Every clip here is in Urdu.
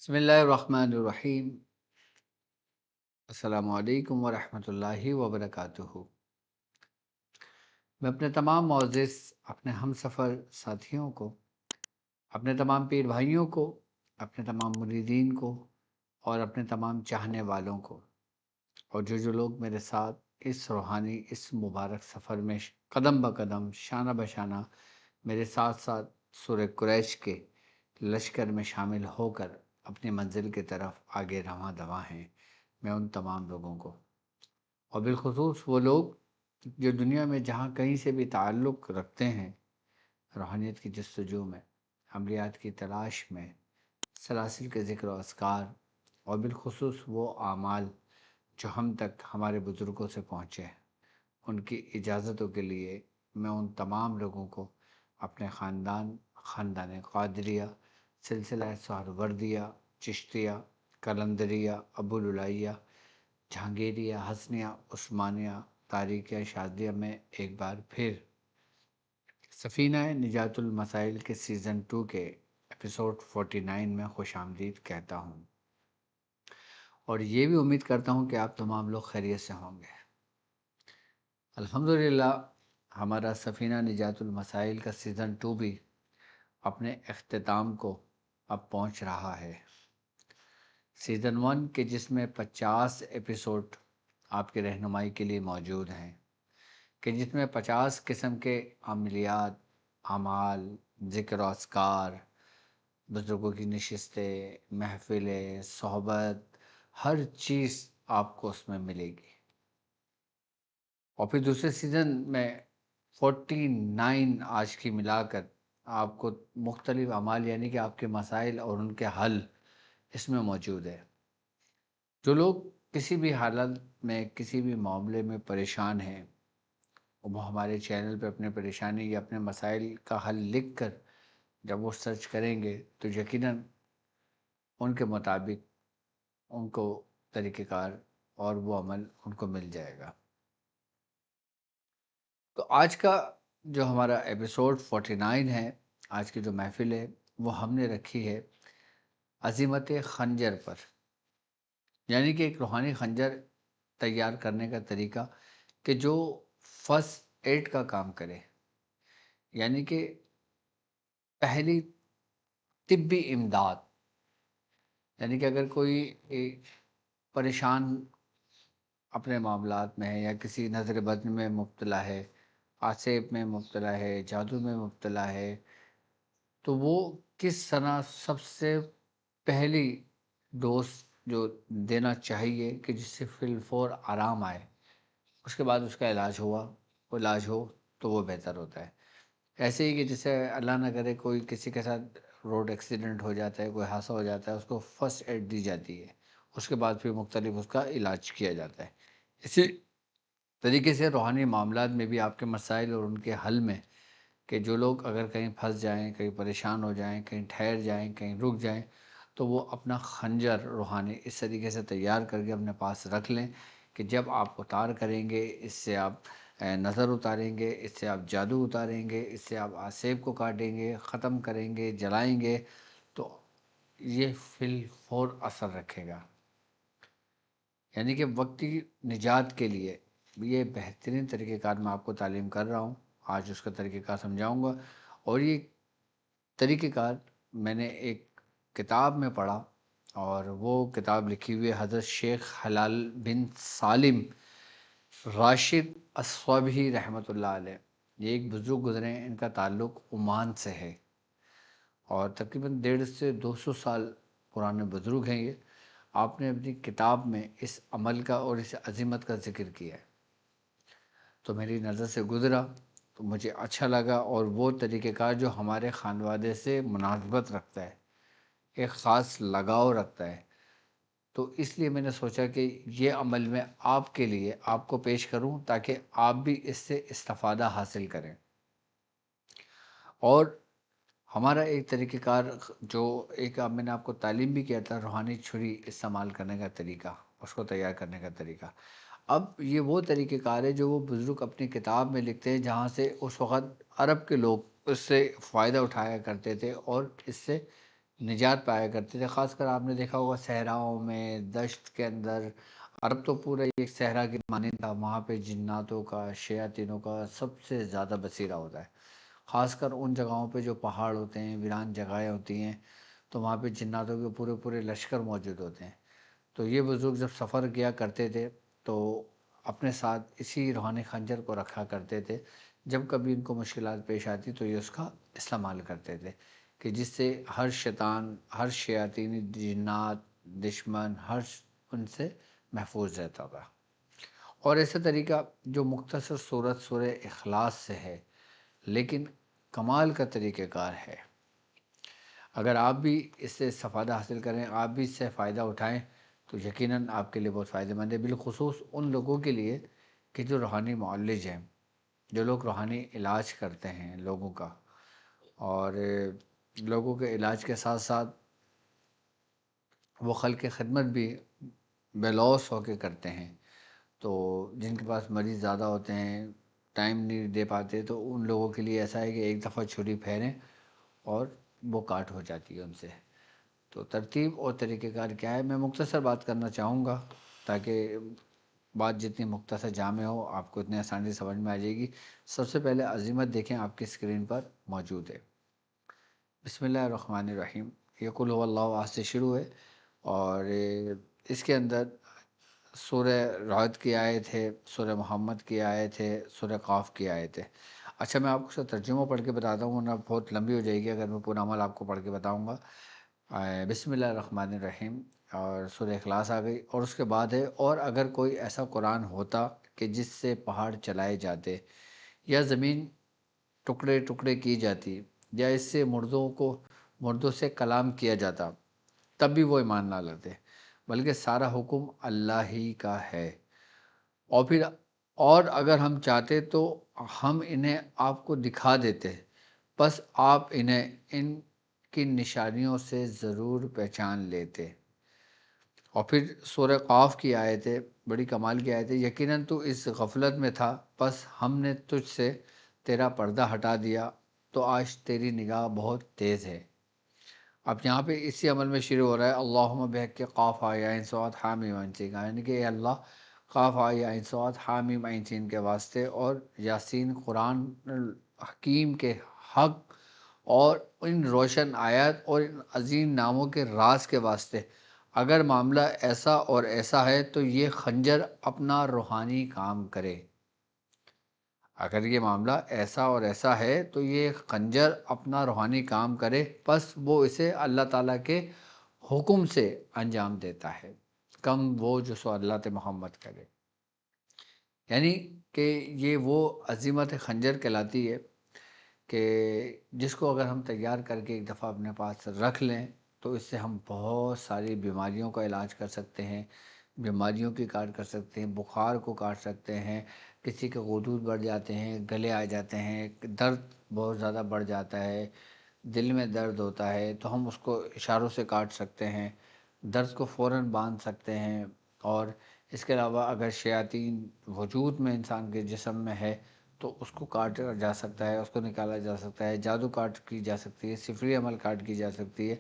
بسم اللہ الرحمن الرحیم۔ السلام علیکم ورحمۃ اللہ وبرکاتہ۔ میں اپنے تمام معزز اپنے ہم سفر ساتھیوں کو، اپنے تمام پیر بھائیوں کو، اپنے تمام مریدین کو اور اپنے تمام چاہنے والوں کو، اور جو لوگ میرے ساتھ اس روحانی اس مبارک سفر میں قدم بقدم شانہ بشانہ میرے ساتھ ساتھ سورہ قریش کے لشکر میں شامل ہو کر اپنی منزل کی طرف آگے رواں دواں ہیں، میں ان تمام لوگوں کو، اور بالخصوص وہ لوگ جو دنیا میں جہاں کہیں سے بھی تعلق رکھتے ہیں، روحانیت کی جستجو میں، عملیات کی تلاش میں، سلاسل کے ذکر و اذکار، اور بالخصوص وہ اعمال جو ہم تک ہمارے بزرگوں سے پہنچے ہیں، ان کی اجازتوں کے لیے میں ان تمام لوگوں کو اپنے خاندان قادریہ، سلسلہ سہروردیہ، چشتیہ، قلندریہ، ابوالعلیہ، جہانگیریہ، حسنیہ، عثمانیہ، تاریخیہ، شاذلیہ میں ایک بار پھر سفینہ نجات المسائل کے سیزن 2 کے ایپیسوڈ 49 میں خوش آمدید کہتا ہوں، اور یہ بھی امید کرتا ہوں کہ آپ تمام لوگ خیریت سے ہوں گے۔ الحمدللہ ہمارا سفینہ نجات المسائل کا سیزن 2 بھی اپنے اختتام کو اب پہنچ رہا ہے۔ سیزن 1 کے جس میں 50 ایپیسوڈ آپ کی رہنمائی کے لیے موجود ہیں، کہ جس میں 50 قسم کے عملیات، اعمال، ذکر و اذکار، بزرگوں کی نشستیں، محفلیں، صحبت، ہر چیز آپ کو اس میں ملے گی۔ اور پھر دوسرے سیزن میں 49 آج کی ملا کر آپ کو مختلف اعمال، یعنی کہ آپ کے مسائل اور ان کے حل اس میں موجود ہے۔ جو لوگ کسی بھی حالت میں کسی بھی معاملے میں پریشان ہیں، وہ ہمارے چینل پہ اپنے پریشانی یا اپنے مسائل کا حل لکھ کر جب وہ سرچ کریں گے تو یقیناً ان کے مطابق ان کو طریقہ کار اور وہ عمل ان کو مل جائے گا۔ تو آج کا جو ہمارا ایپیسوڈ 49 ہے، آج کی جو محفل ہے، وہ ہم نے رکھی ہے عزیمت خنجر پر، یعنی کہ ایک روحانی خنجر تیار کرنے کا طریقہ کہ جو فرسٹ ایڈ کا کام کرے، یعنی کہ پہلی طبی امداد، یعنی کہ اگر کوئی پریشان اپنے معاملات میں ہے، یا کسی نظر بد میں مبتلا ہے، آسیب میں مبتلا ہے، جادو میں مبتلا ہے، تو وہ کس طرح سب سے پہلی ڈوز جو دینا چاہیے کہ جس سے فی الفور آرام آئے، اس کے بعد اس کا علاج ہو تو وہ بہتر ہوتا ہے۔ ایسے ہی کہ جسے اللہ نہ کرے کوئی کسی کے ساتھ روڈ ایکسیڈنٹ ہو جاتا ہے، کوئی حادثہ ہو جاتا ہے، اس کو فرسٹ ایڈ دی جاتی ہے، اس کے بعد پھر مختلف اس کا علاج کیا جاتا ہے۔ اسی طریقے سے روحانی معاملات میں بھی آپ کے مسائل اور ان کے حل میں، کہ جو لوگ اگر کہیں پھنس جائیں، کہیں پریشان ہو جائیں، کہیں ٹھہر جائیں، کہیں رک جائیں، تو وہ اپنا خنجر روحانی اس طریقے سے تیار کر کے اپنے پاس رکھ لیں کہ جب آپ اتار کریں گے، اس سے آپ نظر اتاریں گے، اس سے آپ جادو اتاریں گے، اس سے آپ آسیب کو کاٹیں گے، ختم کریں گے، جلائیں گے، تو یہ فی الفور اثر رکھے گا۔ یعنی کہ وقتی نجات کے لیے یہ بہترین طریقہ کار میں آپ کو تعلیم کر رہا ہوں، آج اس کا طریقہ کار سمجھاؤں گا۔ اور یہ طریقہ کار میں نے ایک کتاب میں پڑھا، اور وہ کتاب لکھی ہوئی ہے حضرت شیخ حلال بن سالم راشد الصوبی رحمۃ اللہ علیہ۔ یہ ایک بزرگ گزرے ہیں، ان کا تعلق عمان سے ہے، اور تقریباً 150 سے 200 سال پرانے بزرگ ہیں یہ۔ آپ نے اپنی کتاب میں اس عمل کا اور اس عظمت کا ذکر کیا ہے، تو میری نظر سے گزرا تو مجھے اچھا لگا، اور وہ طریقہ کار جو ہمارے خانوادے سے مناسبت رکھتا ہے، ایک خاص لگاؤ رکھتا ہے، تو اس لیے میں نے سوچا کہ یہ عمل میں آپ کے لیے آپ کو پیش کروں تاکہ آپ بھی اس سے استفادہ حاصل کریں۔ اور ہمارا ایک طریقہ کار جو میں نے آپ کو تعلیم بھی کیا تھا، روحانی چھری استعمال کرنے کا طریقہ، اس کو تیار کرنے کا طریقہ، اب یہ وہ طریقہ کار ہے جو وہ بزرگ اپنی کتاب میں لکھتے ہیں، جہاں سے اس وقت عرب کے لوگ اس سے فائدہ اٹھایا کرتے تھے اور اس سے نجات پایا کرتے تھے۔ خاص کر آپ نے دیکھا ہوگا صحراؤں میں، دشت کے اندر، عرب تو پورا ایک صحرا کی مانند تھا، وہاں پہ جناتوں کا، شیاطینوں کا سب سے زیادہ بسیرا ہوتا ہے۔ خاص کر ان جگہوں پہ جو پہاڑ ہوتے ہیں، ویران جگہیں ہوتی ہیں، تو وہاں پہ جناتوں کے پورے پورے لشکر موجود ہوتے ہیں۔ تو یہ بزرگ جب سفر کیا کرتے تھے تو اپنے ساتھ اسی روحانی خنجر کو رکھا کرتے تھے، جب کبھی ان کو مشکلات پیش آتی تو یہ اس کا استعمال کرتے تھے، کہ جس سے ہر شیطان، ہر شیاطینی جنات، دشمن، ان سے محفوظ رہتا تھا۔ اور ایسا طریقہ جو مختصر صورت سورہ اخلاص سے ہے، لیکن کمال کا طریقہ کار ہے۔ اگر آپ بھی اس سے استفادہ حاصل کریں، آپ بھی اس سے فائدہ اٹھائیں، تو یقیناً آپ کے لیے بہت فائدہ مند ہے، بالخصوص ان لوگوں کے لیے کہ جو روحانی معالج ہیں، جو لوگ روحانی علاج کرتے ہیں لوگوں کا، اور لوگوں کے علاج کے ساتھ ساتھ وہ خلق خدمت بھی بے لوث ہو کے کرتے ہیں۔ تو جن کے پاس مریض زیادہ ہوتے ہیں، ٹائم نہیں دے پاتے، تو ان لوگوں کے لیے ایسا ہے کہ ایک دفعہ چھری پھیریں اور وہ کاٹ ہو جاتی ہے ان سے۔ تو ترتیب اور طریقہ کار کیا ہے، میں مختصر بات کرنا چاہوں گا تاکہ بات جتنی مختصر جامع ہو آپ کو اتنے آسانی سے سمجھ میں آ جائے گی۔ سب سے پہلے عزیمت دیکھیں، آپ کی اسکرین پر موجود ہے۔ بسم اللہ الرحمن الرحیم، یہ قل هو اللہ احد سے شروع ہے، اور اس کے اندر سورہ رعد کی آیت ہے، سورہ محمد کی آیت ہے، سورہ قاف کی آیت ہے۔ اچھا، میں آپ کو اس کا ترجمہ پڑھ کے بتاتا ہوں، ورنہ بہت لمبی ہو جائے گی اگر میں پورا عمل آپ کو پڑھ کے بتاؤں گا۔ بسم اللہ الرحمن الرحیم، اور سورہ اخلاص آ گئی، اور اس کے بعد ہے، اور اگر کوئی ایسا قرآن ہوتا کہ جس سے پہاڑ چلائے جاتے، یا زمین ٹکڑے ٹکڑے کی جاتی، یا اس سے مردوں سے کلام کیا جاتا، تب بھی وہ ایمان نہ لاتے، بلکہ سارا حکم اللہ ہی کا ہے، اور اگر ہم چاہتے تو ہم انہیں آپ کو دکھا دیتے، بس آپ انہیں ان کی نشانیوں سے ضرور پہچان لیتے۔ اور پھر سورہ قاف کی آیت ہے، بڑی کمال کی آیت ہے، یقیناً تو اس غفلت میں تھا، بس ہم نے تجھ سے تیرا پردہ ہٹا دیا، تو آج تیری نگاہ بہت تیز ہے۔ اب یہاں پہ اسی عمل میں شروع ہو رہا ہے، اللہم بحق قاف آیا عین صاد حامیم عین سین، یعنی کہ اے اللہ، قاف آیا عین صاد حامیم عین سین کے واسطے، اور یاسین قرآن حکیم کے حق اور ان روشن آیات اور ان عظیم ناموں کے راز کے واسطے، اگر معاملہ ایسا اور ایسا ہے تو یہ خنجر اپنا روحانی کام کرے۔ اگر یہ معاملہ ایسا اور ایسا ہے تو یہ خنجر اپنا روحانی کام کرے، پس وہ اسے اللہ تعالیٰ کے حکم سے انجام دیتا ہے، کم وہ جو سو اللہ محمد کرے۔ یعنی کہ یہ وہ عظیمت خنجر کہلاتی ہے کہ جس کو اگر ہم تیار کر کے ایک دفعہ اپنے پاس رکھ لیں تو اس سے ہم بہت ساری بیماریوں کا علاج کر سکتے ہیں، بیماریوں کی کاٹ کر سکتے ہیں، بخار کو کاٹ سکتے ہیں، کسی کے غدود بڑھ جاتے ہیں، گلے آ جاتے ہیں، درد بہت زیادہ بڑھ جاتا ہے، دل میں درد ہوتا ہے، تو ہم اس کو اشاروں سے کاٹ سکتے ہیں، درد کو فوراً باندھ سکتے ہیں۔ اور اس کے علاوہ اگر شیاطین وجود میں انسان کے جسم میں ہے تو اس کو کاٹا جا سکتا ہے، اس کو نکالا جا سکتا ہے، جادو کاٹ کی جا سکتی ہے، سفری عمل کاٹ کی جا سکتی ہے۔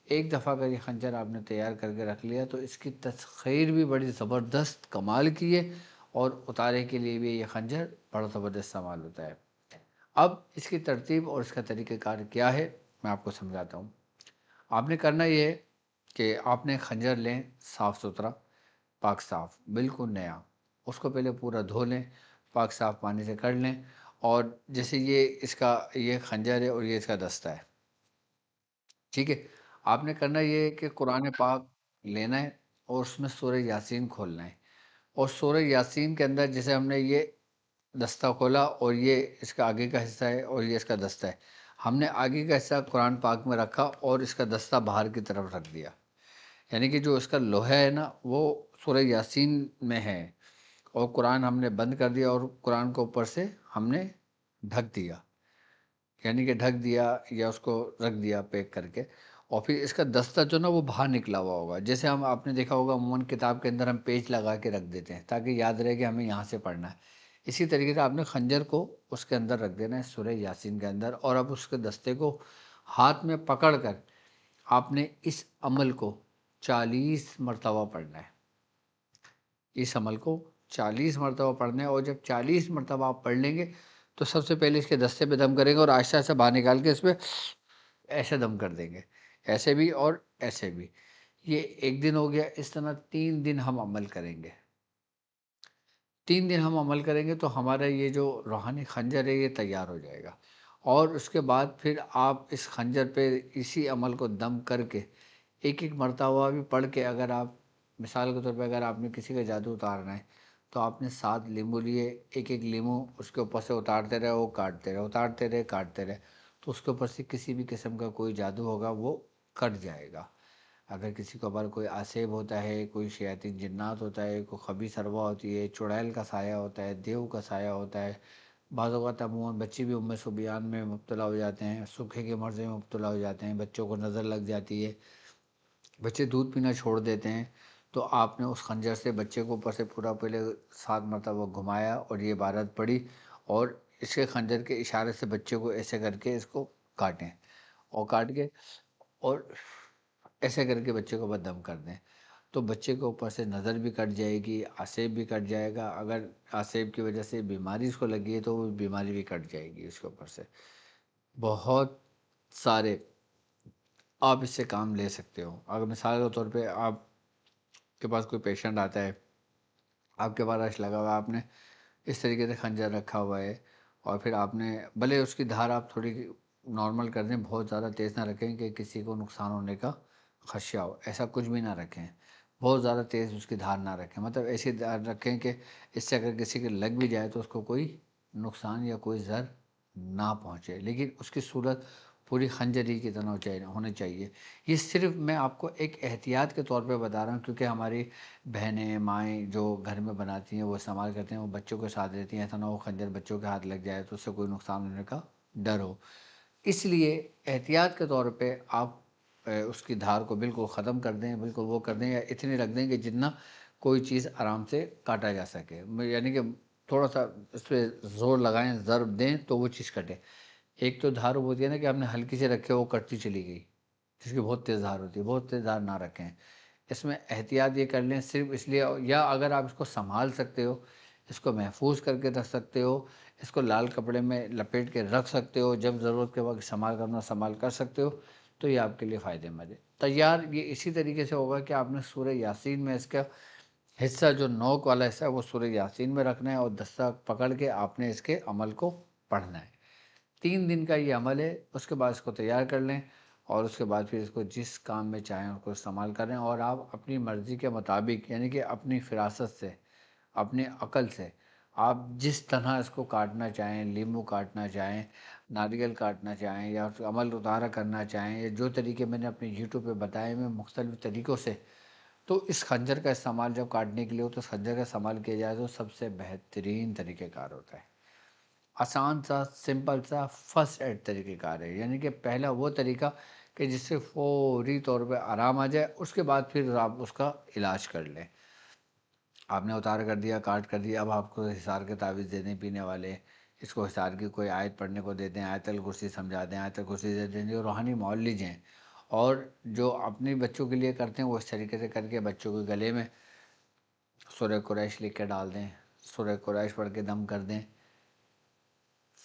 ایک دفعہ اگر یہ خنجر آپ نے تیار کر کے رکھ لیا تو اس کی تسخیر بھی بڑی زبردست کمال کی ہے، اور اتارے کے لیے بھی یہ خنجر بڑا زبردست استعمال ہوتا ہے۔ اب اس کی ترتیب اور اس کا طریقہ کار کیا ہے میں آپ کو سمجھاتا ہوں۔ آپ نے کرنا یہ ہے کہ آپ نے خنجر لیں، صاف ستھرا، پاک صاف، بالکل نیا، اس کو پہلے پورا دھو لیں، پاک صاف پانی سے کر لیں، اور جیسے یہ خنجر ہے اور یہ اس کا دستہ ہے، ٹھیک ہے۔ آپ نے کرنا یہ ہے کہ قرآن پاک لینا ہے اور اس میں سورہ یاسین کھولنا ہے، اور سورہ یاسین کے اندر جیسے ہم نے یہ دستہ کھولا، اور یہ اس کا آگے کا حصہ ہے اور یہ اس کا دستہ ہے، ہم نے آگے کا حصہ قرآن پاک میں رکھا اور اس کا دستہ باہر کی طرف رکھ دیا، یعنی کہ جو اس کا لوہا ہے نا وہ سورہ یاسین میں ہے، اور قرآن ہم نے بند کر دیا، اور قرآن کو اوپر سے ہم نے ڈھک دیا، یعنی کہ ڈھک دیا یا اس کو رکھ دیا پیک کر کے، اور پھر اس کا دستہ جو نا وہ باہر نکلا ہوا ہوگا، جیسے آپ نے دیکھا ہوگا عموماً کتاب کے اندر ہم پیج لگا کے رکھ دیتے ہیں تاکہ یاد رہے کہ ہمیں یہاں سے پڑھنا ہے۔ اسی طریقے سے آپ نے خنجر کو اس کے اندر رکھ دینا ہے، سورہ یاسین کے اندر، اور اب اس کے دستے کو ہاتھ میں پکڑ کر آپ نے اس عمل کو 40 مرتبہ پڑھنا ہے، اس عمل کو 40 مرتبہ پڑھنا ہے، اور جب 40 مرتبہ آپ پڑھ لیں گے تو سب سے پہلے اس کے دستے پہ دم کریں گے اور آہستہ آہستہ باہر نکال کے اس پہ ایسے دم کر دیں گے، ایسے بھی اور ایسے بھی۔ یہ ایک دن ہو گیا، اس طرح 3 دن ہم عمل کریں گے۔ 3 دن ہم عمل کریں گے تو ہمارا یہ جو روحانی خنجر ہے یہ تیار ہو جائے گا، اور اس کے بعد پھر آپ اس خنجر پہ اسی عمل کو دم کر کے ایک ایک مرتبہ بھی پڑھ کے، اگر آپ مثال کے طور پہ اگر آپ نے کسی کا جادو اتارنا ہے تو آپ نے 7 لیمو لیے، ایک ایک لیمو اس کے اوپر سے اتارتے رہے، وہ کاٹتے رہے، اتارتے رہے، کاٹتے رہے، تو اس کے اوپر سے کسی بھی قسم کا کوئی جادو ہوگا وہ کٹ جائے گا۔ اگر کسی کے اوپر کوئی آسیب ہوتا ہے، کوئی شیاطین جنات ہوتا ہے، کوئی خبیث ارواح ہوتی ہے، چڑیل کا سایہ ہوتا ہے، دیو کا سایہ ہوتا ہے، بعض اوقات عموماً بچے بھی ام صبیان میں مبتلا ہو جاتے ہیں، سکھے کے مرض میں مبتلا ہو جاتے ہیں، بچوں کو نظر لگ جاتی ہے، بچے دودھ پینا چھوڑ دیتے ہیں، تو آپ نے اس خنجر سے بچے کو اوپر سے پورا پہلے 7 مرتبہ گھمایا اور یہ عبارت پڑھی، اور اس کے خنجر کے اشارے سے بچے کو ایسے کر کے اس کو کاٹیں، اور کاٹ کے اور ایسے کر کے بچے کو بس دم کر دیں، تو بچے کے اوپر سے نظر بھی کٹ جائے گی، آسیب بھی کٹ جائے گا، اگر آسیب کی وجہ سے بیماری اس کو لگی ہے تو وہ بیماری بھی کٹ جائے گی اس کے اوپر سے۔ بہت سارے آپ اس سے کام لے سکتے ہو۔ اگر مثال کے طور پہ آپ کے پاس کوئی پیشنٹ آتا ہے، آپ کے پاس رش لگا ہوا ہے، آپ نے اس طریقے سے خنجر رکھا ہوا ہے، اور پھر آپ نے بھلے اس کی دھار آپ تھوڑی نارمل کر دیں، بہت زیادہ تیز نہ رکھیں کہ کسی کو نقصان ہونے کا خدشہ ہو، ایسا کچھ بھی نہ رکھیں، بہت زیادہ تیز اس کی دھار نہ رکھیں، مطلب ایسی دھار رکھیں کہ اس سے اگر کسی کے لگ بھی جائے تو اس کو کوئی نقصان یا کوئی ضرر نہ پہنچے، لیکن اس کی صورت پوری خنجری کی طرح ہونی چاہیے۔ یہ صرف میں آپ کو ایک احتیاط کے طور پہ بتا رہا ہوں، کیونکہ ہماری بہنیں مائیں جو گھر میں بناتی ہیں وہ استعمال کرتے ہیں، وہ بچوں کے ساتھ رہتی ہیں، ایسا نہ ہو خنجر بچوں کے ہاتھ لگ جائے تو اس سے کوئی نقصان ہونے کا ڈر ہو، اس لیے احتیاط کے طور پہ آپ اس کی دھار کو بالکل ختم کر دیں، بالکل وہ کر دیں، یا اتنی رکھ دیں کہ جتنا کوئی چیز آرام سے کاٹا جا سکے، یعنی کہ تھوڑا سا اس پہ زور لگائیں، ضرب دیں تو وہ چیز کٹے۔ ایک تو دھار وہ ہوتی ہے نا کہ آپ نے ہلکی سے رکھے وہ کٹتی چلی گئی، جس کی بہت تیز دھار ہوتی ہے، بہت تیز دھار نہ رکھیں، اس میں احتیاط یہ کر لیں صرف اس لیے، یا اگر آپ اس کو سنبھال سکتے ہو، اس کو محفوظ کر کے رکھ سکتے ہو، اس کو لال کپڑے میں لپیٹ کے رکھ سکتے ہو، جب ضرورت کے وقت استعمال کرنا استعمال کر سکتے ہو، تو یہ آپ کے لیے فائدہ مند ہے۔ تیار یہ اسی طریقے سے ہوگا کہ آپ نے سورہ یاسین میں اس کا حصہ جو نوک والا حصہ ہے وہ سورہ یاسین میں رکھنا ہے، اور دستہ پکڑ کے آپ نے اس کے عمل کو پڑھنا ہے۔ 3 دن کا یہ عمل ہے، اس کے بعد اس کو تیار کر لیں، اور اس کے بعد پھر اس کو جس کام میں چاہیں اس کو استعمال کریں، اور آپ اپنی مرضی کے مطابق، یعنی کہ اپنی فراست سے، اپنی عقل سے، آپ جس طرح اس کو کاٹنا چاہیں، لیمو کاٹنا چاہیں، ناریل کاٹنا چاہیں، یا اس عمل اتارا کرنا چاہیں، یا جو طریقے میں نے اپنے یوٹیوب پہ بتائے میں مختلف طریقوں سے، تو اس خنجر کا استعمال جب کاٹنے کے لیے ہو تو اس خنجر کا استعمال کیا جائے تو سب سے بہترین طریقہ کار ہوتا ہے، آسان سا، سمپل سا، فرسٹ ایڈ طریقہ کار ہے، یعنی کہ پہلا وہ طریقہ کہ جس سے فوری طور پہ آرام آ جائے، اس کے بعد پھر آپ اس کا علاج کر لیں۔ آپ نے اتار کر دیا، کاٹ کر دیا، اب آپ کو حصار کے تعویذ دے دیں پینے والے، اس کو حصار کی کوئی آیت پڑھنے کو دے دیں، آیت الکرسی سمجھا دیں، آیت الکرسی دے دیں، جو روحانی معالج ہیں، اور جو اپنے بچوں کے لیے کرتے ہیں وہ اس طریقے سے کر کے بچوں کے گلے میں سورہ قریش لکھ کے ڈال دیں، سورہ قریش پڑھ کے دم کر دیں،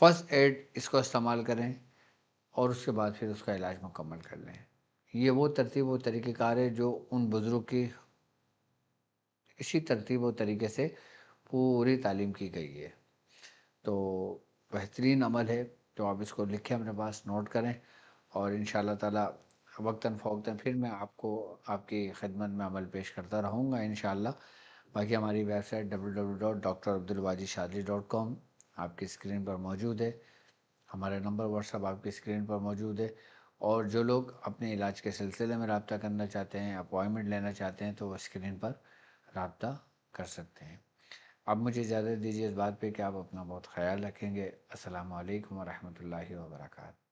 فرسٹ ایڈ اس کو استعمال کریں، اور اس کے بعد پھر اس کا علاج مکمل کر لیں۔ یہ وہ ترتیب و طریقہ کار ہے جو ان بزرگ کی اسی ترتیب و طریقے سے پوری تعلیم کی گئی ہے، تو بہترین عمل ہے، تو آپ اس کو لکھیں اپنے پاس، نوٹ کریں، اور ان شاء اللہ تعالیٰ وقتاً فوقتاً پھر میں آپ کو آپ کی خدمت میں عمل پیش کرتا رہوں گا انشاءاللہ۔ باقی ہماری ویب سائٹ www.drabdulwajidshadri.com آپ کی اسکرین پر موجود ہے، ہمارا نمبر واٹس ایپ آپ کی اسکرین پر موجود ہے، اور جو لوگ اپنے علاج کے سلسلے میں رابطہ کرنا چاہتے ہیں، اپوائنٹمنٹ لینا چاہتے ہیں، تو وہ اسکرین پر رابطہ کر سکتے ہیں۔ اب مجھے اجازت دیجیے اس بات پہ کہ آپ اپنا بہت خیال رکھیں گے۔ السلام علیکم ورحمۃ اللہ وبرکاتہ۔